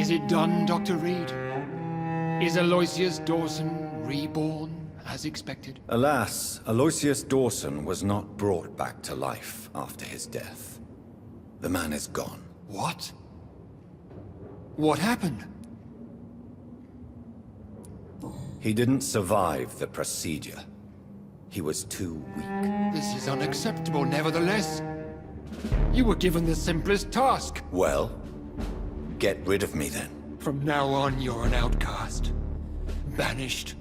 Is it done, Dr. Reed? Is Aloysius Dawson reborn, as expected? Alas, Aloysius Dawson was not brought back to life after his death. The man is gone. What? What happened? He didn't survive the procedure. He was too weak. This is unacceptable, nevertheless. You were given the simplest task. Well, get rid of me then. From now on, you're an outcast. Banished.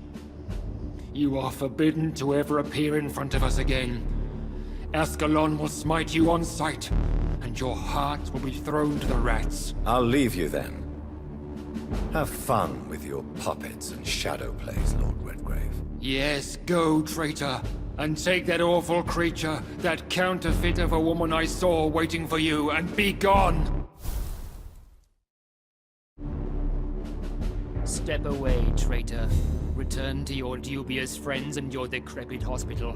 You are forbidden to ever appear in front of us again. Ascalon will smite you on sight, and your heart will be thrown to the rats. I'll leave you then. Have fun with your puppets and shadow plays, Lord Redgrave. Yes, go, traitor, and take that awful creature, that counterfeit of a woman I saw waiting for you, and be gone! Step away, traitor. Return to your dubious friends and your decrepit hospital.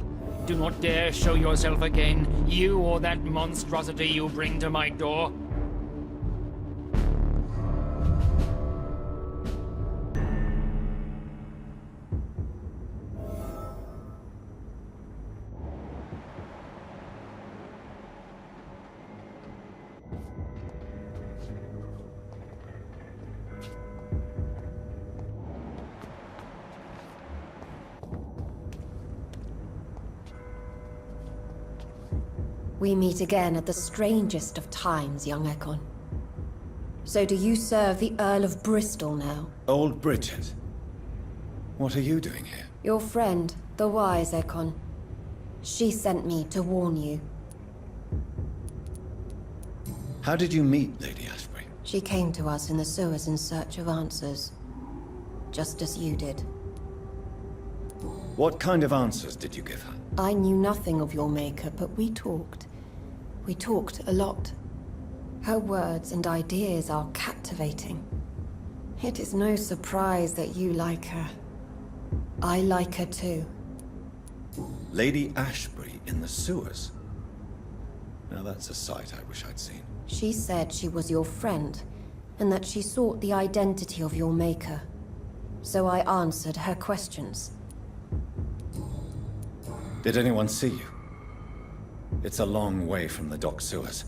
Do not dare show yourself again, you or that monstrosity you bring to my door. We meet again at the strangest of times, young Ekon. So do you serve the Earl of Bristol now? Old Bridget. What are you doing here? Your friend, the wise Ekon. She sent me to warn you. How did you meet Lady Ashbury? She came to us in the sewers in search of answers. Just as you did. What kind of answers did you give her? I knew nothing of your maker, but we talked. We talked a lot. Her words and ideas are captivating. It is no surprise that you like her. I like her too. Lady Ashbury in the sewers? Now that's a sight I wish I'd seen. She said she was your friend, and that she sought the identity of your maker. So I answered her questions. Did anyone see you? It's a long way from the dock sewers,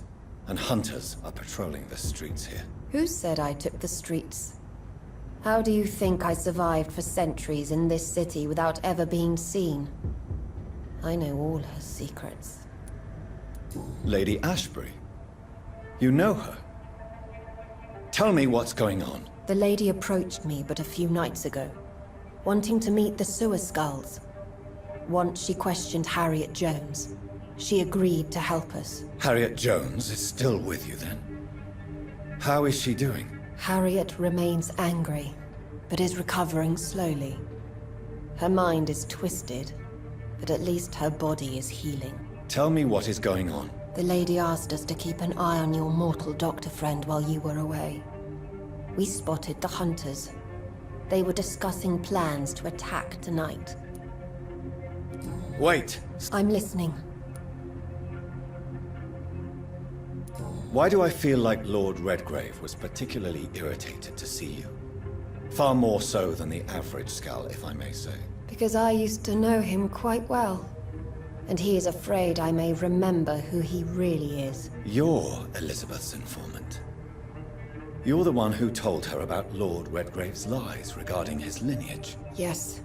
and hunters are patrolling the streets here. Who said I took the streets? How do you think I survived for centuries in this city without ever being seen? I know all her secrets. Lady Ashbury? You know her? Tell me what's going on. The lady approached me but a few nights ago, wanting to meet the sewer skulls. Once she questioned Harriet Jones. She agreed to help us. Harriet Jones is still with you then? How is she doing? Harriet remains angry, but is recovering slowly. Her mind is twisted, but at least her body is healing. Tell me what is going on. The lady asked us to keep an eye on your mortal doctor friend while you were away. We spotted the hunters. They were discussing plans to attack tonight. Wait! I'm listening. Why do I feel like Lord Redgrave was particularly irritated to see you? Far more so than the average Skull, if I may say. Because I used to know him quite well. And he is afraid I may remember who he really is. You're Elizabeth's informant. You're the one who told her about Lord Redgrave's lies regarding his lineage. Yes.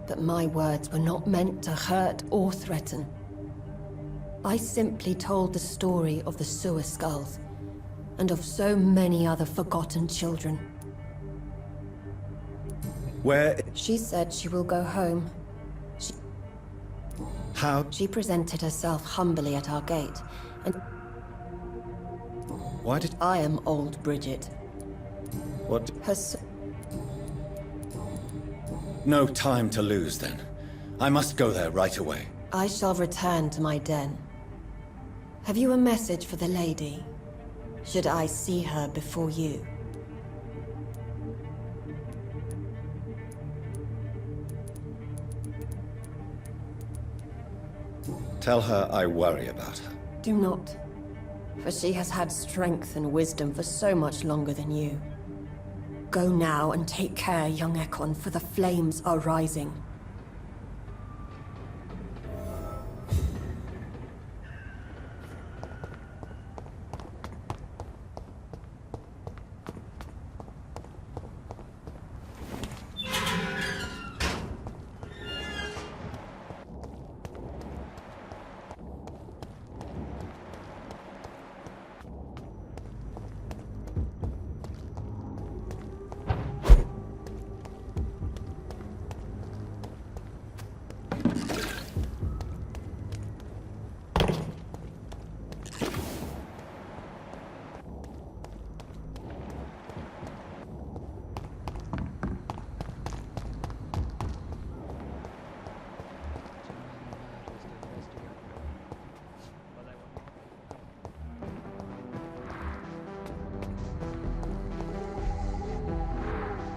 But my words were not meant to hurt or threaten. I simply told the story of the sewer skulls, and of so many other forgotten children. Where... She said she will go home. How... She presented herself humbly at our gate, and... Why did... I am old Bridget. What... Her No time to lose, then. I must go there right away. I shall return to my den. Have you a message for the lady? Should I see her before you? Tell her I worry about her. Do not. For she has had strength and wisdom for so much longer than you. Go now and take care, young Ekon, for the flames are rising.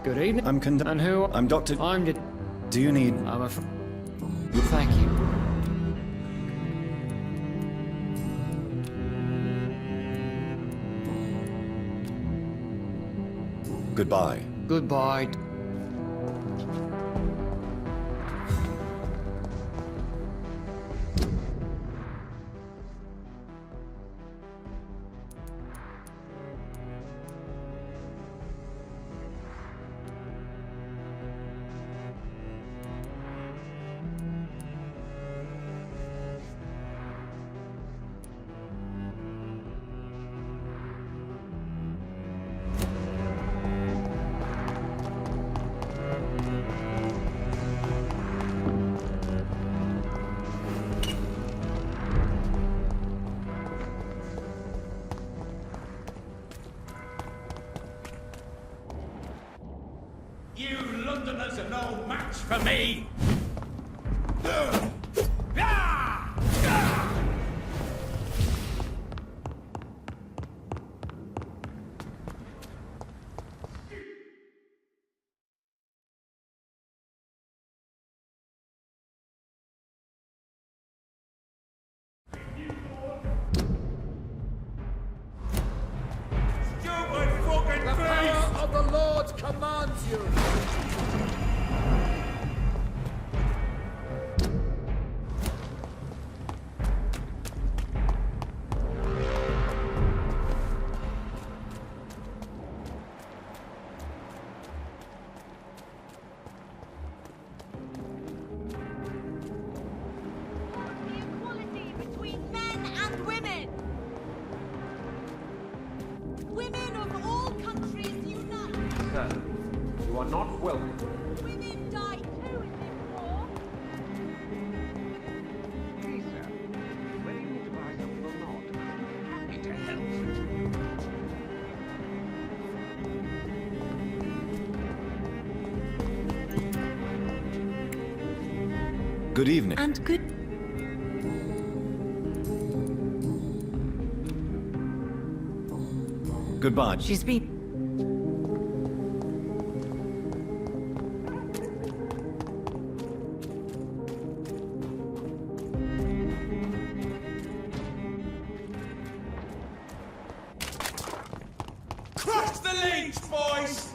Good evening. And who? I'm Dr. I'm the... Do you need... I'm a... Thank you. Goodbye. Goodbye. You Londoners are no match for me! Stupid fucking The beast! power of the Lord commands you! The equality between men and women. Women of all countries unite. Sir, you are not welcome. Women die too in this war. Please, sir, whether you need to buy something or not, I'm happy to help. Good evening. And good... Goodbye. She's been... Crush the leech, boys!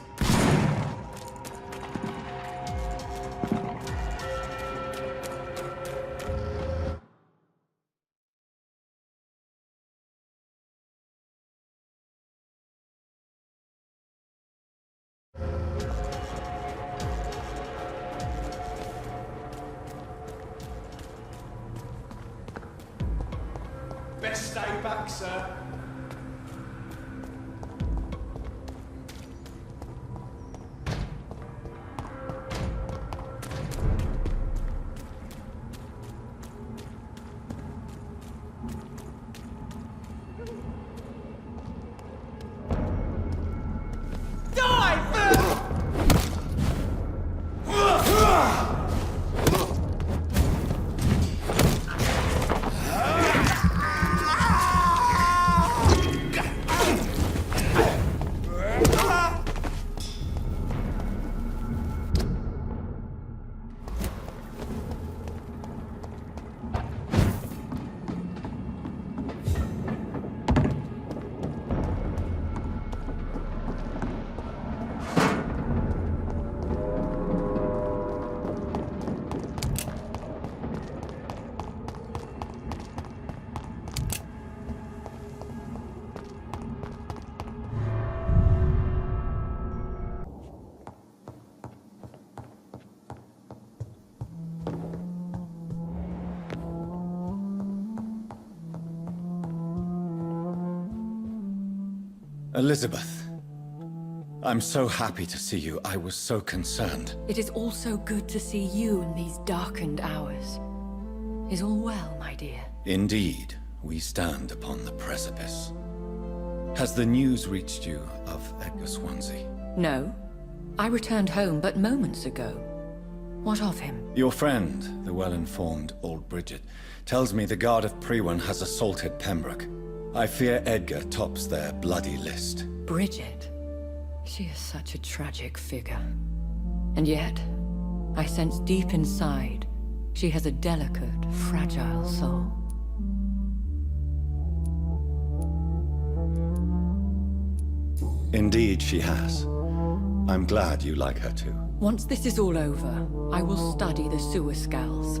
Best stay back, sir. Elizabeth. I'm so happy to see you. I was so concerned. It is also good to see you in these darkened hours. Is all well, my dear? Indeed, we stand upon the precipice. Has the news reached you of Edgar Swansea? No. I returned home but moments ago. What of him? Your friend, the well-informed old Bridget, tells me the Guard of Priwen has assaulted Pembroke. I fear Edgar tops their bloody list. Bridget? She is such a tragic figure. And yet, I sense deep inside, she has a delicate, fragile soul. Indeed, she has. I'm glad you like her too. Once this is all over, I will study the sewer skulls.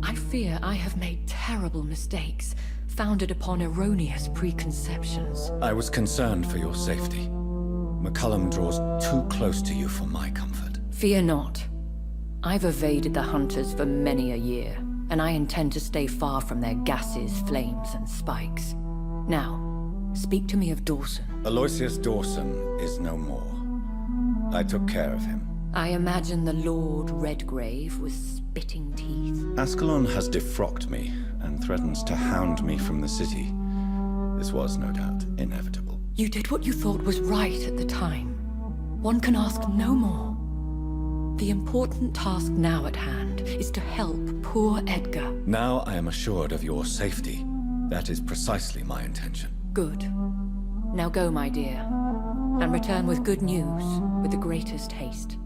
I fear I have made terrible mistakes, founded upon erroneous preconceptions. I was concerned for your safety. McCullum draws too close to you for my comfort. Fear not. I've evaded the hunters for many a year, and I intend to stay far from their gases, flames, and spikes. Now, speak to me of Dawson. Aloysius Dawson is no more. I took care of him. I imagine the Lord Redgrave with spitting teeth. Ascalon has defrocked me and threatens to hound me from the city. This was, no doubt, inevitable. You did what you thought was right at the time. One can ask no more. The important task now at hand is to help poor Edgar. Now I am assured of your safety. That is precisely my intention. Good. Now go, my dear, and return with good news with the greatest haste.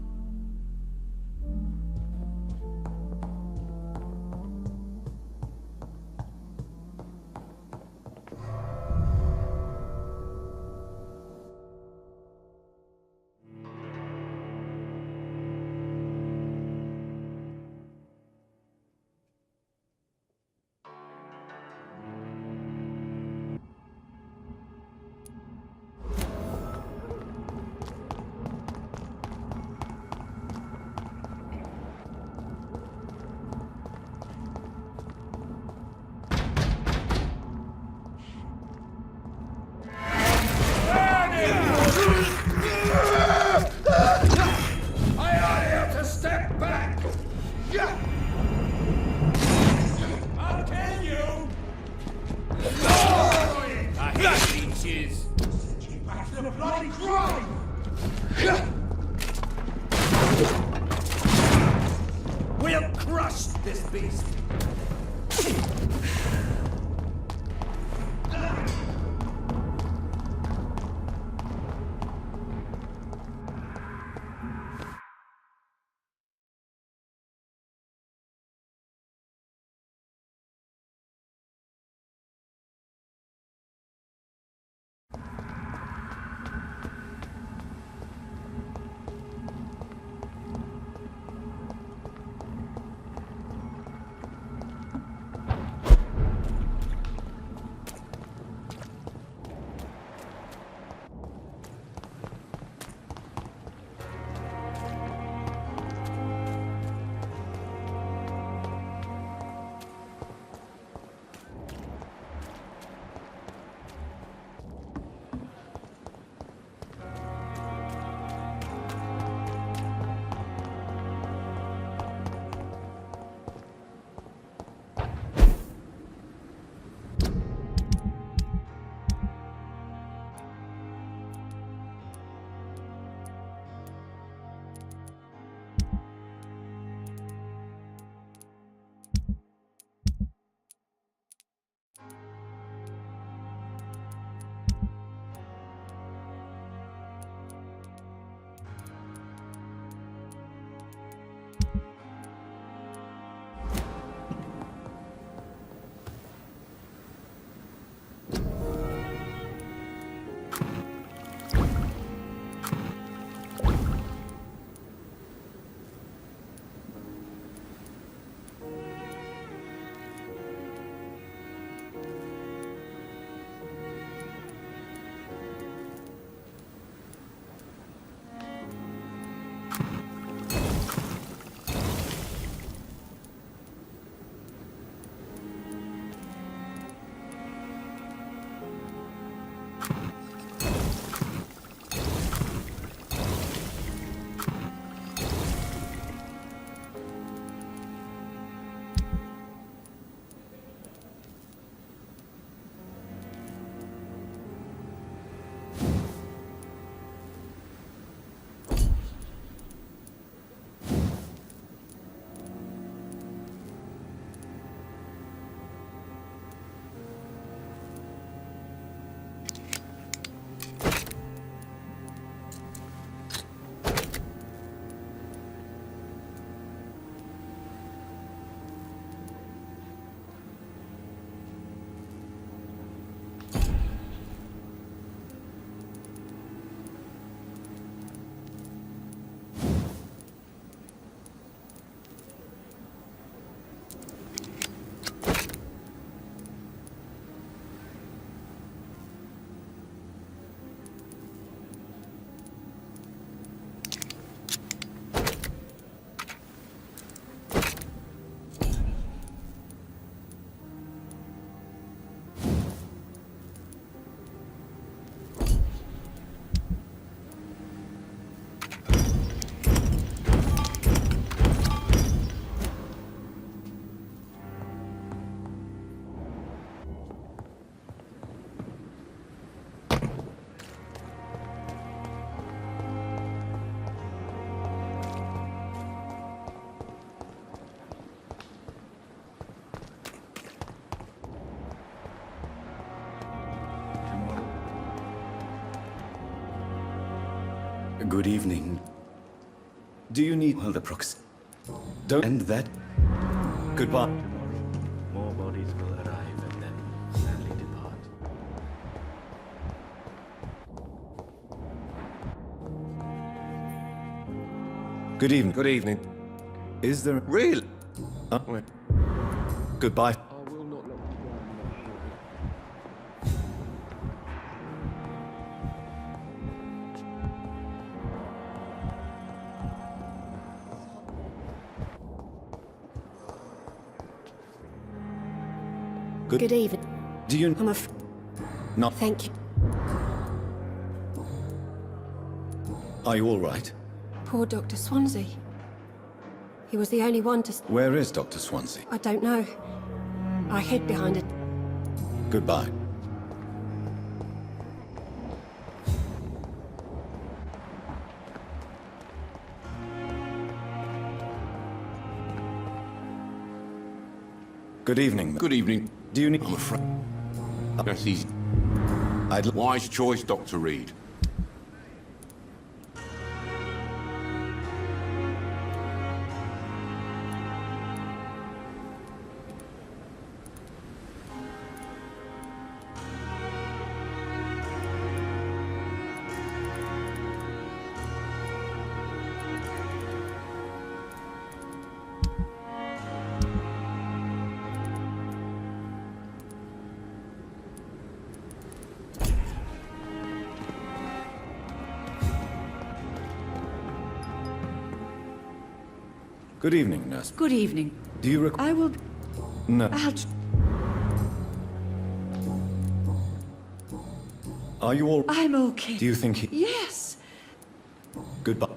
We'll crush this beast! Good evening. Do you need Well, the prox... Don't And that... Goodbye. More bodies will arrive and then sadly depart. Good evening. Good evening. Is there... Really? Wait. Goodbye. I will not let you down, Good evening. Do you... I'm Not... Thank you. Are you all right? Poor Dr. Swansea. He was the only one to... Where is Dr. Swansea? I don't know. I hid behind it. Goodbye. Good evening. Good evening. Do you need... I'm afraid. That's easy. I'd... Wise choice, Dr. Reed. Good evening, nurse. Good evening. Do you recall... I will... No. Are you all... I'm okay. Do you think he... Yes. Goodbye.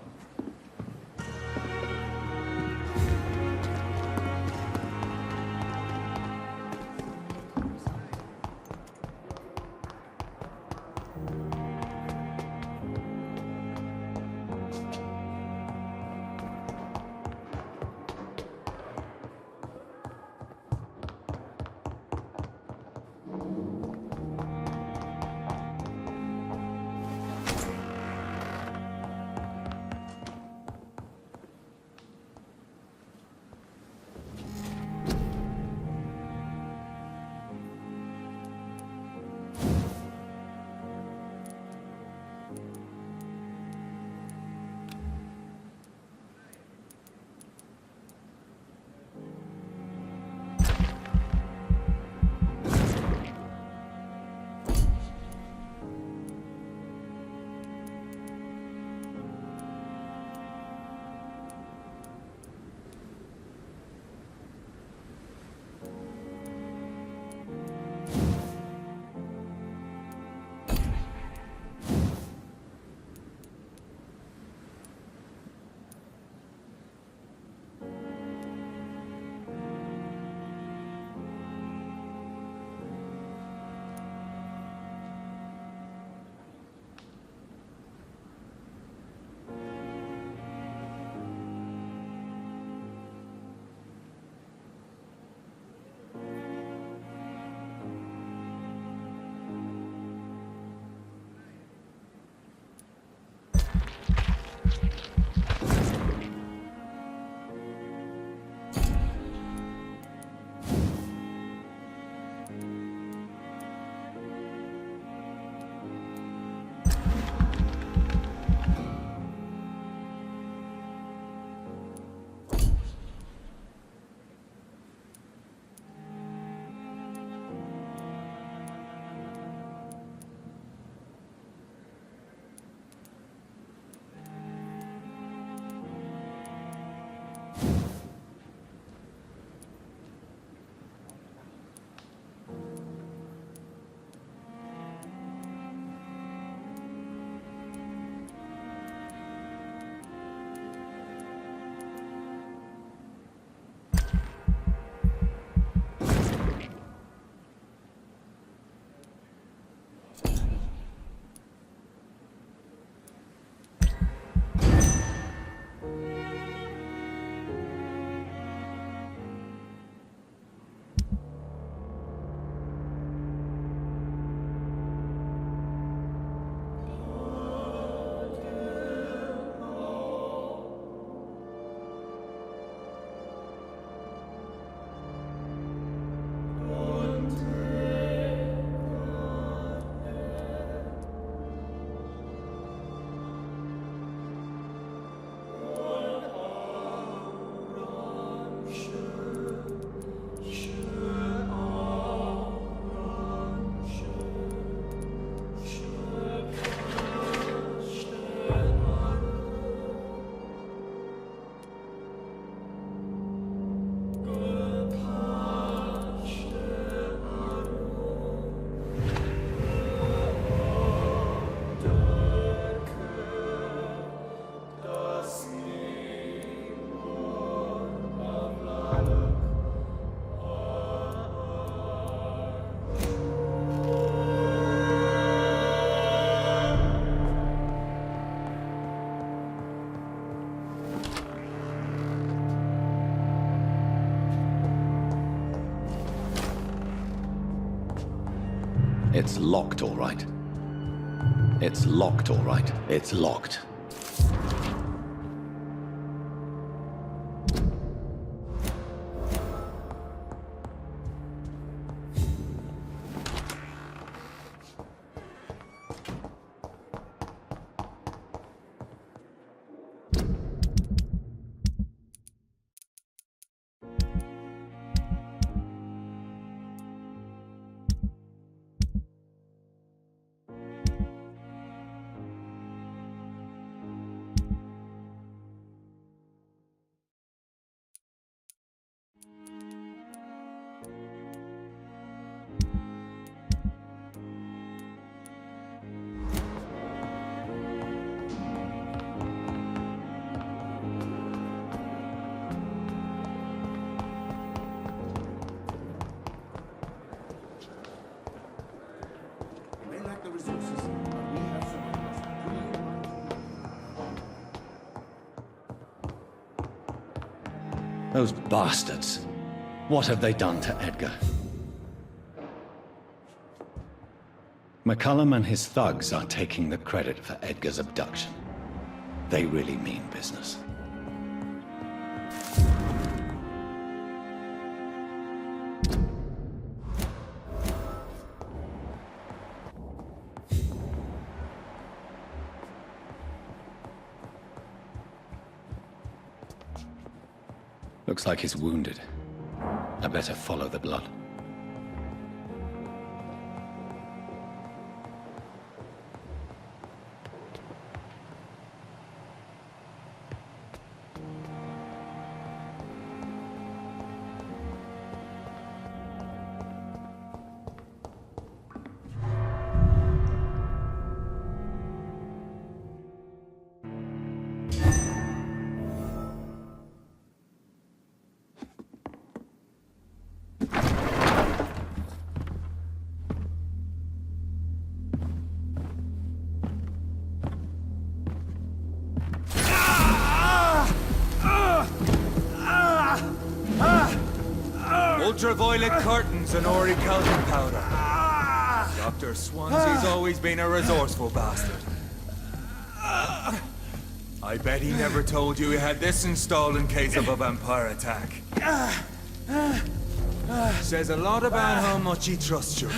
It's locked, all right. It's locked, all right. It's locked. Those bastards. What have they done to Edgar? McCullum and his thugs are taking the credit for Edgar's abduction. They really mean business. Looks like he's wounded. I better follow the blood. Ultraviolet curtains and orichalcum powder. Dr. Swansea's always been a resourceful bastard. I bet he never told you he had this installed in case of a vampire attack. Says a lot about how much he trusts you.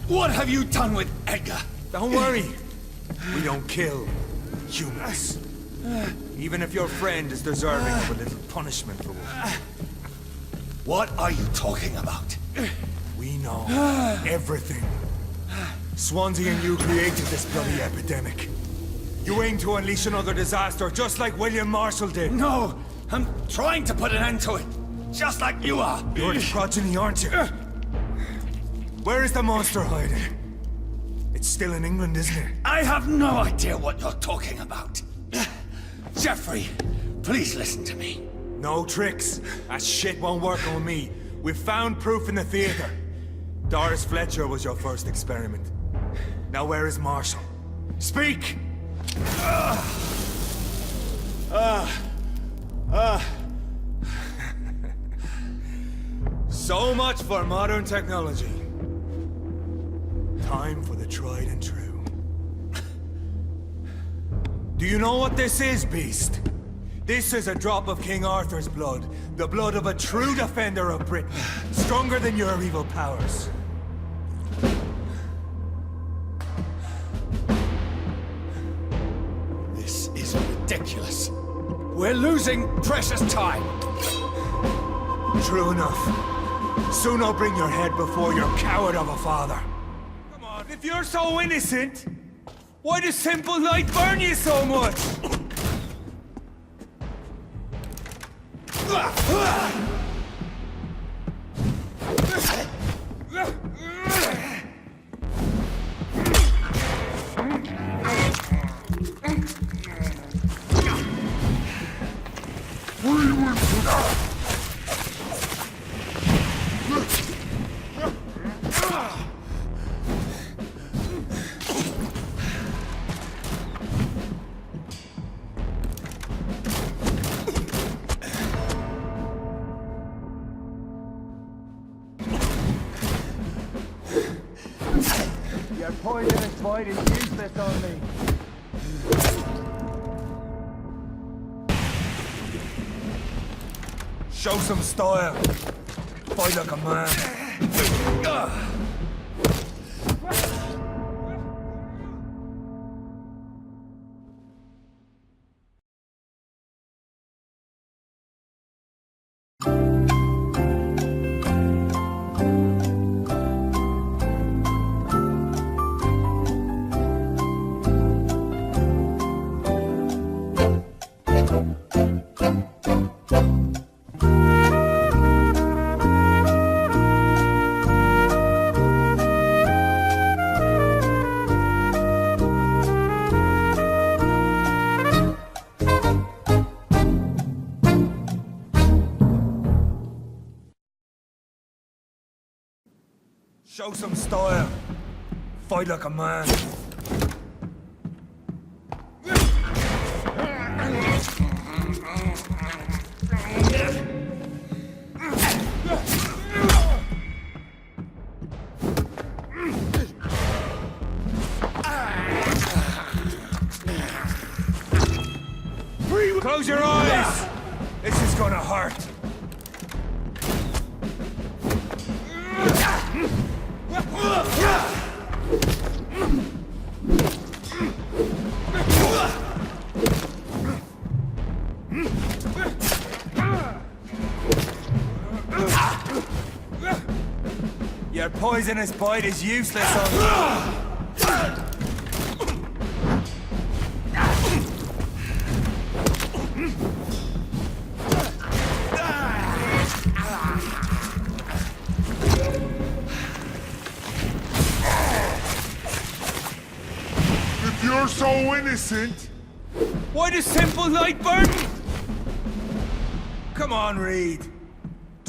What have you done with Edgar? Don't worry. We don't kill humans. Even if your friend is deserving of a little punishment for one. What are you talking about? We know everything. Swansea and you created this bloody epidemic. You aim to unleash another disaster, just like William Marshall did. No! I'm trying to put an end to it, just like you are. You're the progeny, aren't you? Where is the monster hiding? It's still in England, isn't it? I have no idea what you're talking about. Jeffrey, please listen to me. No tricks. That shit won't work on me. We've found proof in the theater. Doris Fletcher was your first experiment. Now where is Marshall? Speak! So much for modern technology. Time for the tried and true. Do you know what this is, Beast? This is a drop of King Arthur's blood. The blood of a true defender of Britain. Stronger than your evil powers. This is ridiculous. We're losing precious time. True enough. Soon I'll bring your head before your coward of a father. Come on, if you're so innocent, why does simple light burn you so much? Your poisonous bite is useless on me. Show some style. Fight like a man. Show some style. Fight like a man. Close your eyes! This is gonna hurt. Your poisonous bite is useless on me. If you're so innocent, why does simple light burn me? Come on, Reed.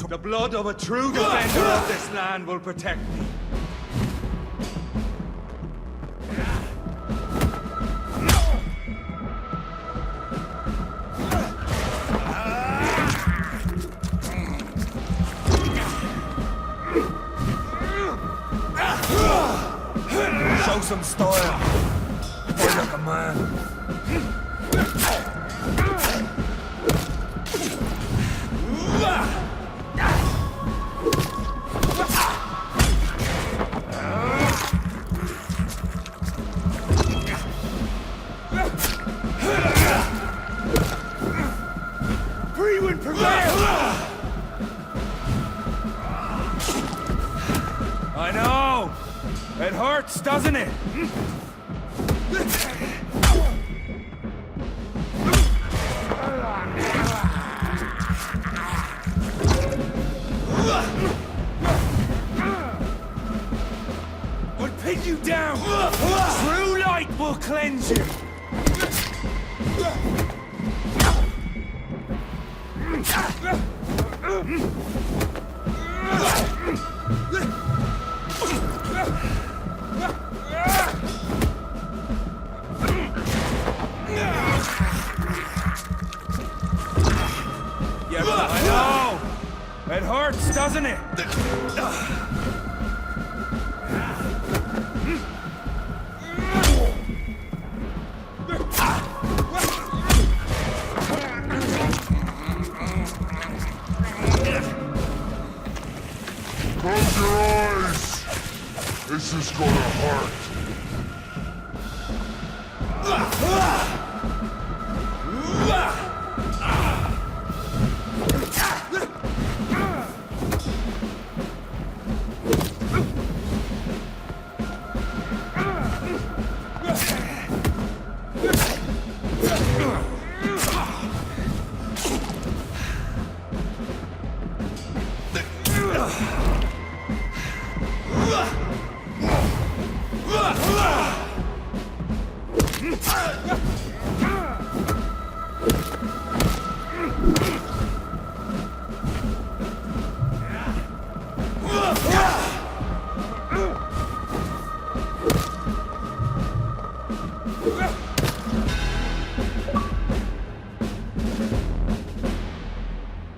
The blood of a true defender of this land will protect me. Show some style. Fight like a man. I know! It hurts, doesn't it? We'll pin you down! True light will cleanse you! Yeah, I know! It hurts, doesn't it? close your eyes. This is gonna hurt.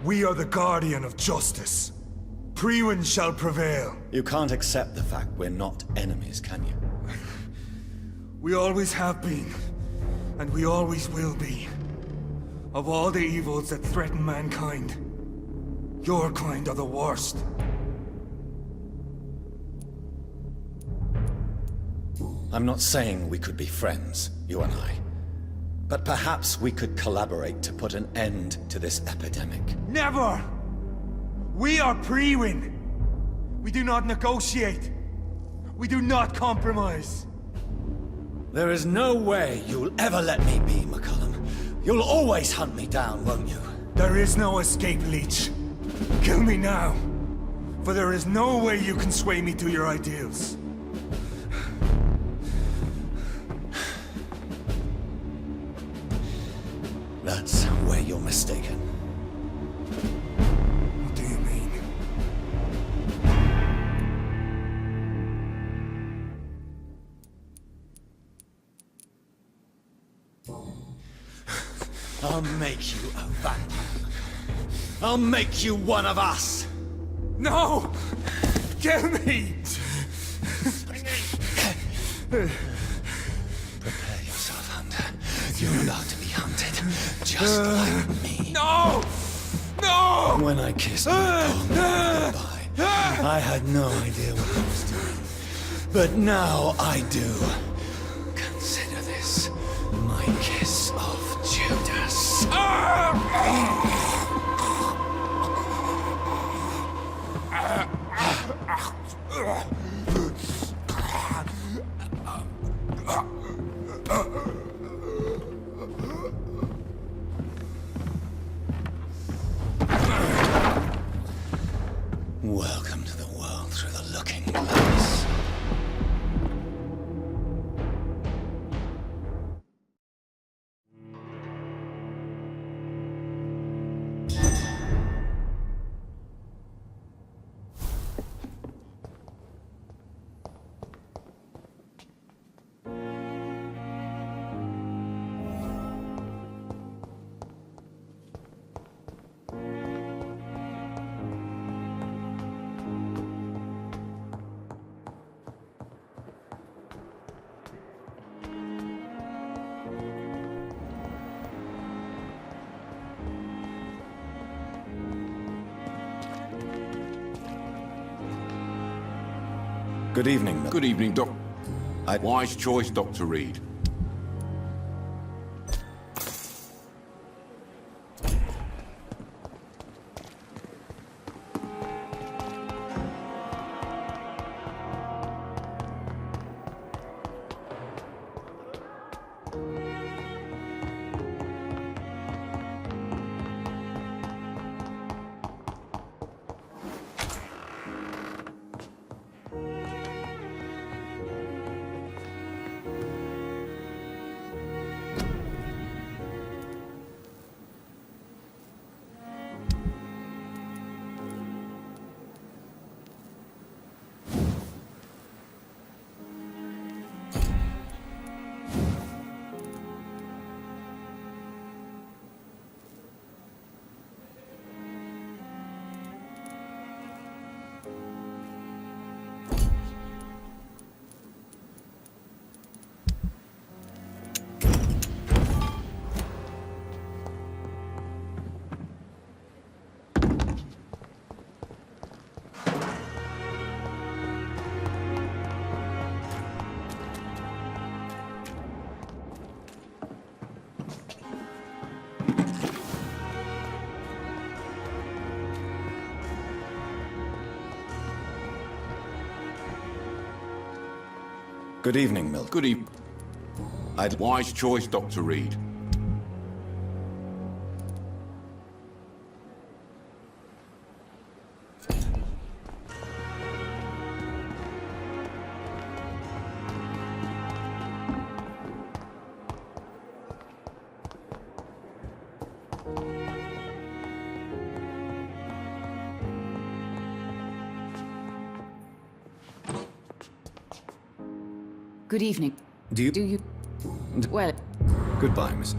We are the guardian of justice. Priwen shall prevail. You can't accept the fact we're not enemies, can you? We always have been, and we always will be. Of all the evils that threaten mankind, your kind are the worst. I'm not saying we could be friends, you and I. But perhaps we could collaborate to put an end to this epidemic. Never! We are Priwen. We do not negotiate. We do not compromise. There is no way you'll ever let me be, McCullum. You'll always hunt me down, won't you? There is no escape, Leech. Kill me now. For there is no way you can sway me to your ideals. That's where you're mistaken. What do you mean? I'll make you a vampire. I'll make you one of us! No! Kill me! Prepare yourself, Hunter. You're about to be hunted, just like me. No! No! When I kissed my comrade goodbye, I had no idea what I was doing. But now I do. Consider this my kiss of Judas. Welcome to the world through the looking glass. Good evening, Miller. Good evening, Doc. Wise choice, Dr. Reed. Good evening, Milk. Good evening. Wise choice, Dr. Reed. Good evening. Do you... Well... Goodbye, Miss...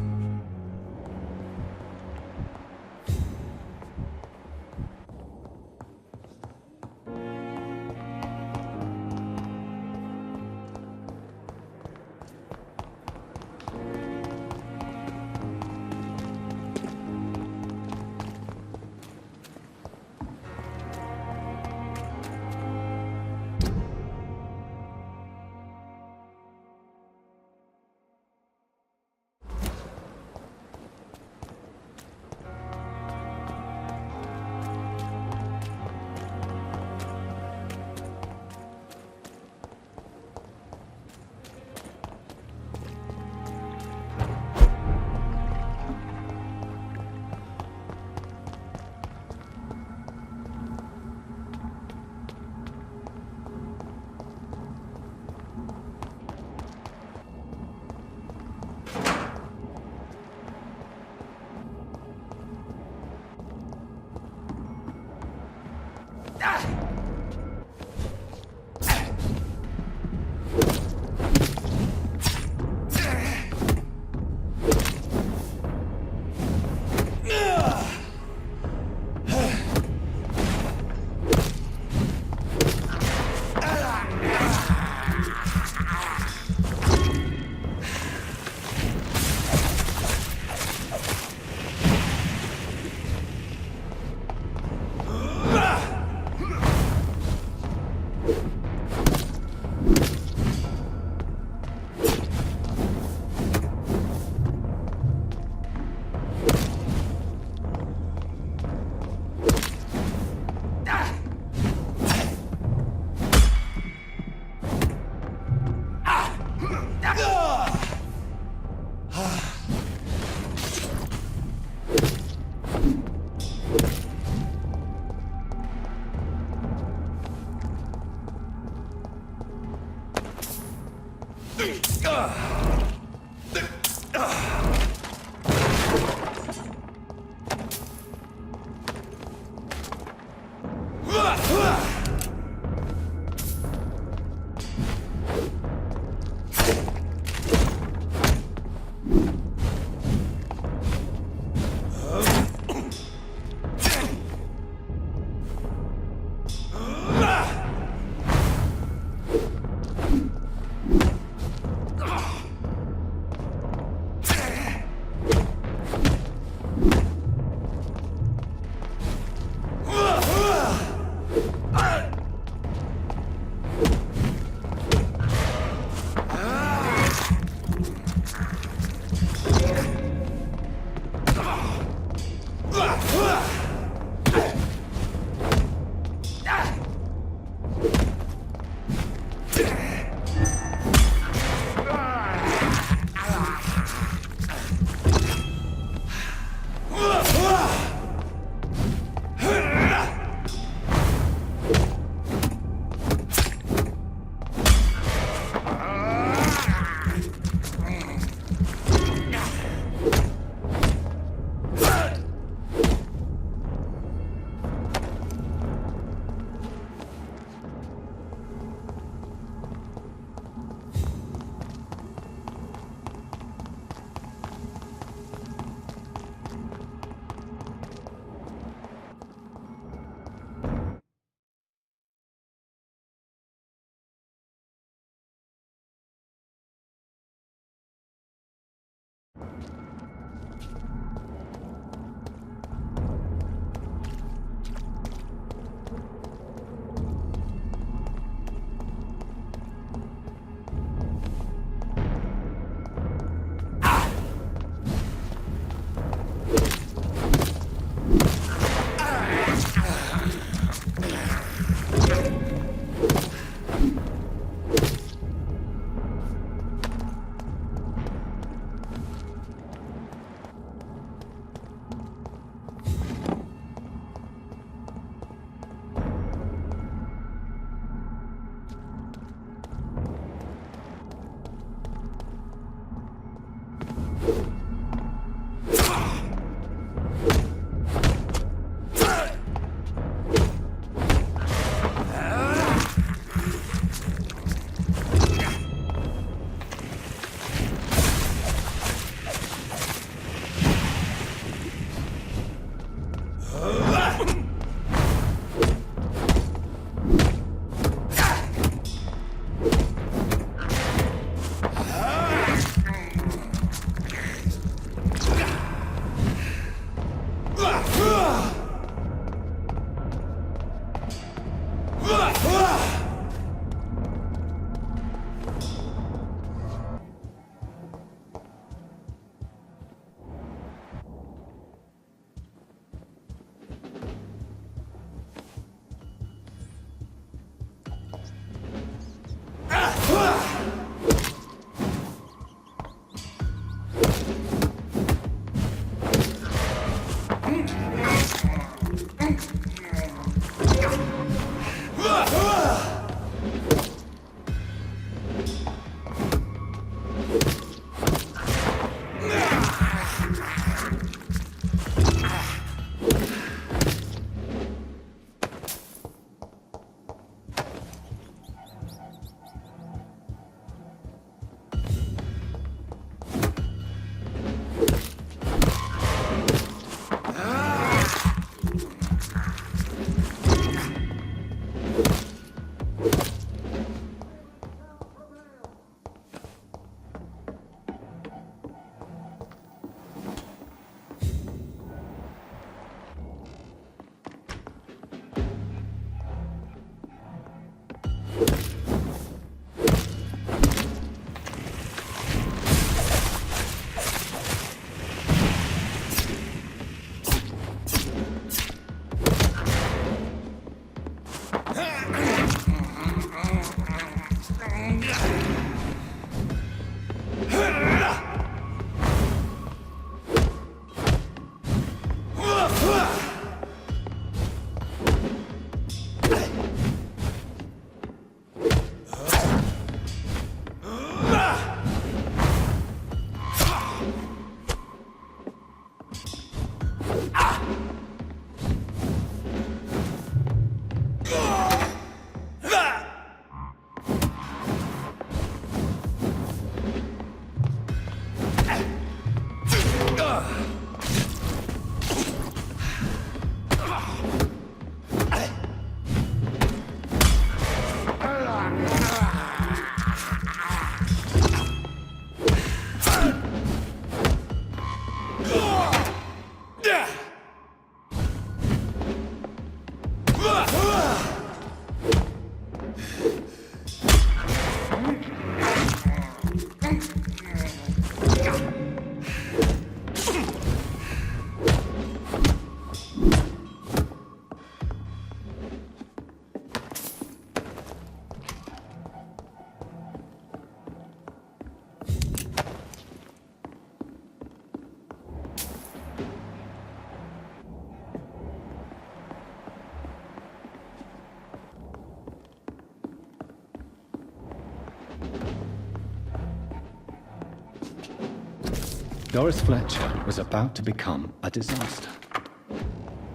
Doris Fletcher was about to become a disaster.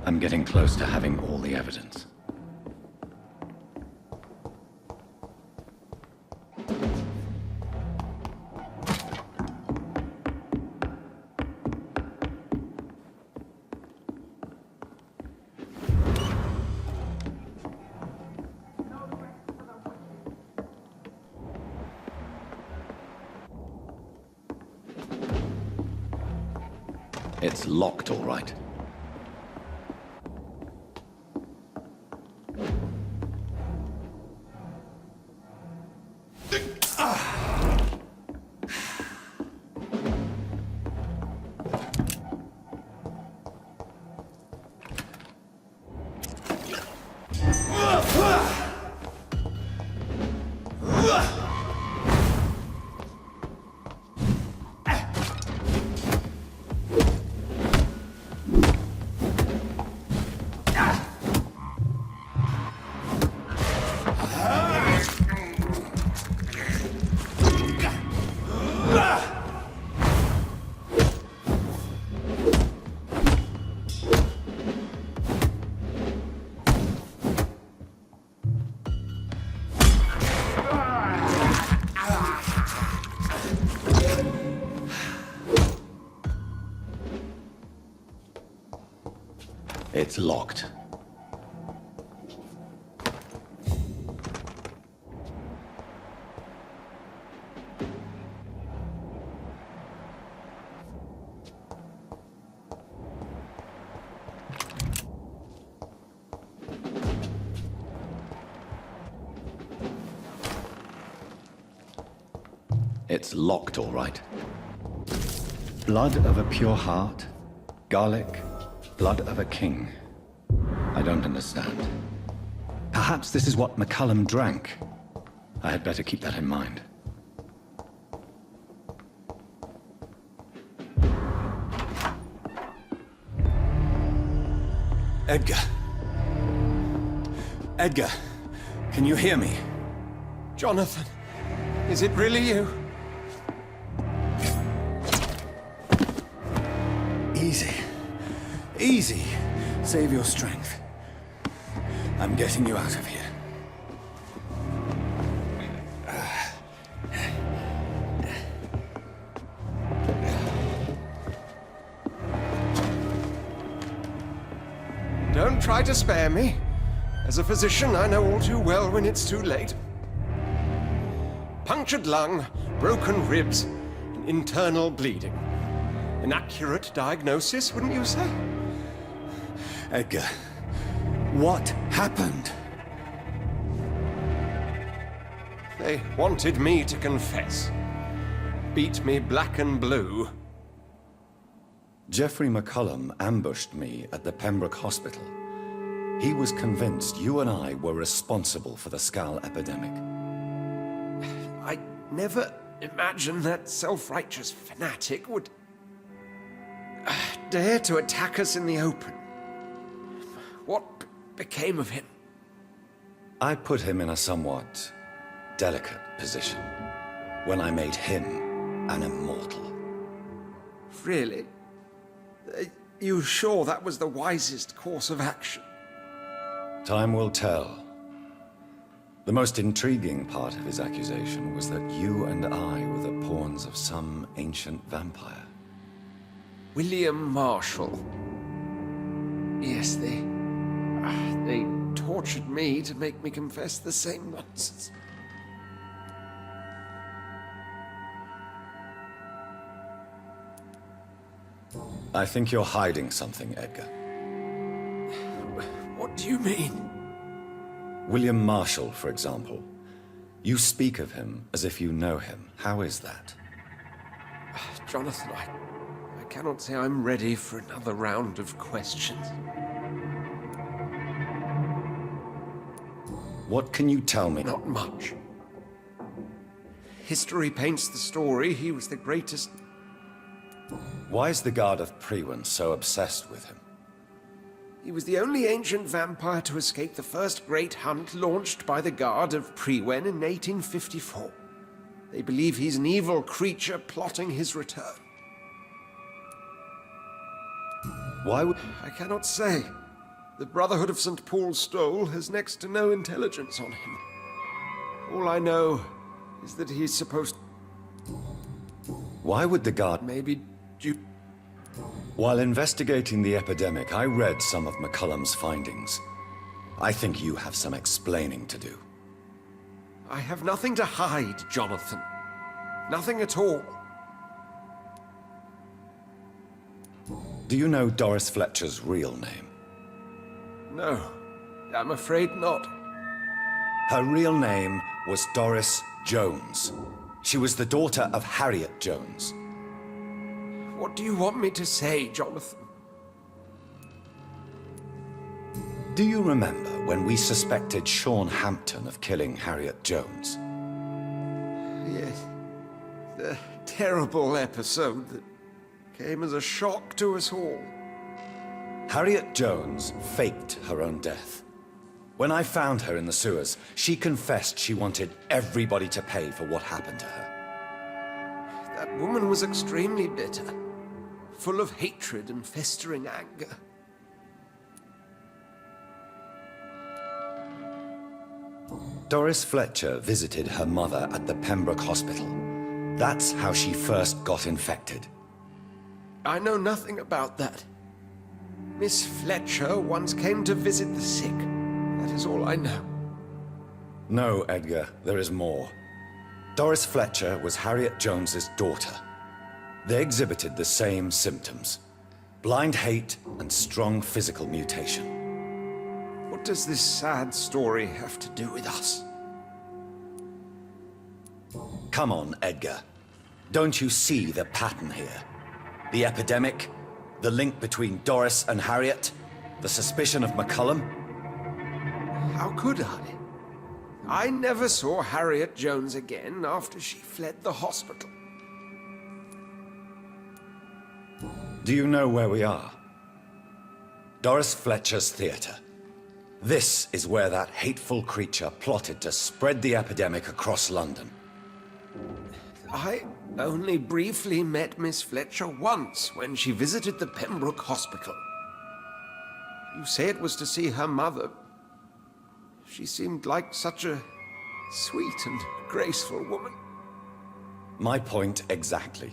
I'm getting close to having all the evidence. It's locked, all right. It's locked. It's locked, all right. Blood of a pure heart, garlic, blood of a king. I don't understand. Perhaps this is what McCullum drank. I had better keep that in mind. Edgar. Edgar, can you hear me? Jonathan, is it really you? Easy. Easy. Save your strength. I'm getting you out of here. Don't try to spare me. As a physician, I know all too well when it's too late. Punctured lung, broken ribs, and internal bleeding. An accurate diagnosis, wouldn't you say? Edgar, what happened? They wanted me to confess. Beat me black and blue. Jeffrey McCullum ambushed me at the Pembroke Hospital. He was convinced you and I were responsible for the Skal epidemic. I never imagined that self-righteous fanatic would dare to attack us in the open. What became of him? I put him in a somewhat delicate position when I made him an immortal. Really? You sure that was the wisest course of action? Time will tell. The most intriguing part of his accusation was that you and I were the pawns of some ancient vampire. William Marshall. Yes, they tortured me to make me confess the same nonsense. I think you're hiding something, Edgar. What do you mean? William Marshall, for example. You speak of him as if you know him. How is that? Jonathan, I cannot say I'm ready for another round of questions. What can you tell me? Not much. History paints the story he was the greatest... Why is the Guard of Priwen so obsessed with him? He was the only ancient vampire to escape the first great hunt launched by the Guard of Priwen in 1854. They believe he's an evil creature plotting his return. Why would... I cannot say. The Brotherhood of St. Paul's Stole has next to no intelligence on him. All I know is that he's supposed... Why would the Guard... Maybe due... While investigating the epidemic, I read some of McCullum's findings. I think you have some explaining to do. I have nothing to hide, Jonathan. Nothing at all. Do you know Doris Fletcher's real name? No, I'm afraid not. Her real name was Doris Jones. She was the daughter of Harriet Jones. What do you want me to say, Jonathan? Do you remember when we suspected Sean Hampton of killing Harriet Jones? Yes. The terrible episode that came as a shock to us all. Harriet Jones faked her own death. When I found her in the sewers, she confessed she wanted everybody to pay for what happened to her. That woman was extremely bitter, full of hatred and festering anger. Doris Fletcher visited her mother at the Pembroke Hospital. That's how she first got infected. I know nothing about that. Miss Fletcher once came to visit the sick. That is all I know. No, Edgar, there is more. Doris Fletcher was Harriet Jones's daughter. They exhibited the same symptoms: blind hate and strong physical mutation. What does this sad story have to do with us? Come on, Edgar. Don't you see the pattern here? The epidemic, the link between Doris and Harriet, the suspicion of McCullum? How could I? I never saw Harriet Jones again after she fled the hospital. Do you know where we are? Doris Fletcher's theater. This is where that hateful creature plotted to spread the epidemic across London. I only briefly met Miss Fletcher once when she visited the Pembroke Hospital. You say it was to see her mother. She seemed like such a sweet and graceful woman. My point exactly.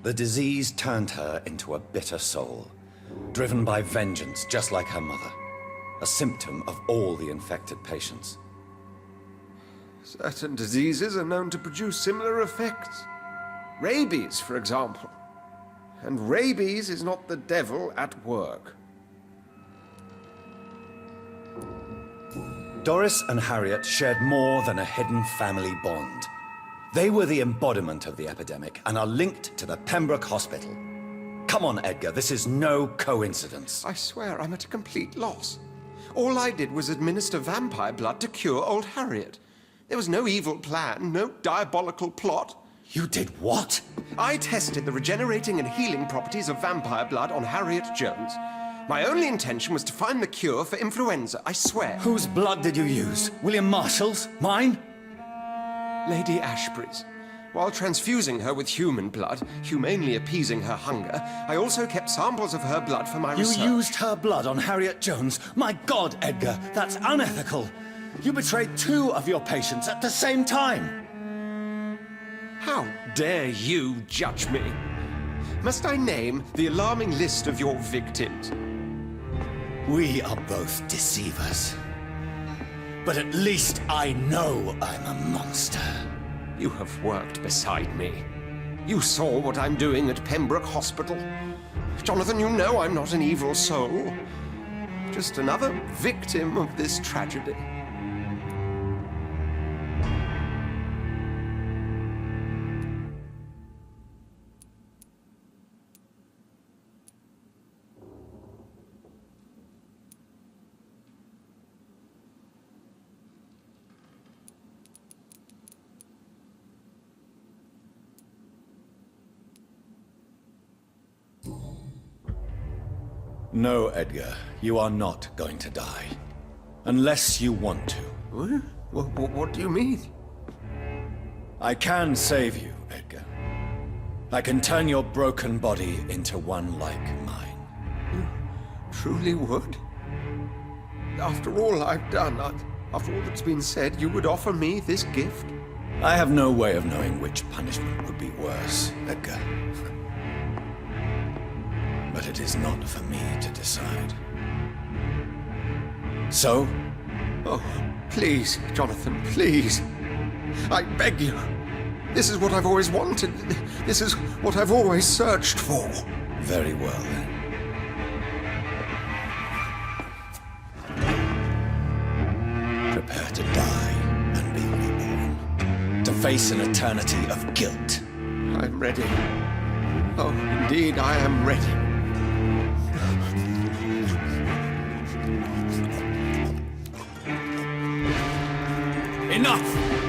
The disease turned her into a bitter soul, driven by vengeance just like her mother. A symptom of all the infected patients. Certain diseases are known to produce similar effects. Rabies, for example. And rabies is not the devil at work. Doris and Harriet shared more than a hidden family bond. They were the embodiment of the epidemic and are linked to the Pembroke Hospital. Come on, Edgar, this is no coincidence. I swear I'm at a complete loss. All I did was administer vampire blood to cure old Harriet. There was no evil plan, no diabolical plot. You did what? I tested the regenerating and healing properties of vampire blood on Harriet Jones. My only intention was to find the cure for influenza, I swear. Whose blood did you use? William Marshall's? Mine? Lady Ashbury's. While transfusing her with human blood, humanely appeasing her hunger, I also kept samples of her blood for my research. You used her blood on Harriet Jones? My God, Edgar, that's unethical. You betrayed 2 of your patients at the same time. How dare you judge me? Must I name the alarming list of your victims? We are both deceivers. But at least I know I'm a monster. You have worked beside me. You saw what I'm doing at Pembroke Hospital. Jonathan, you know I'm not an evil soul. Just another victim of this tragedy. No, Edgar, you are not going to die. Unless you want to. What do you mean? I can save you, Edgar. I can turn your broken body into one like mine. You truly would? After all I've done, after all that's been said, you would offer me this gift? I have no way of knowing which punishment would be worse, Edgar. But it is not for me to decide. So? Oh, please, Jonathan, please. I beg you. This is what I've always wanted. This is what I've always searched for. Very well, then. Prepare to die and be reborn. To face an eternity of guilt. I'm ready. Oh, indeed, I am ready. Enough!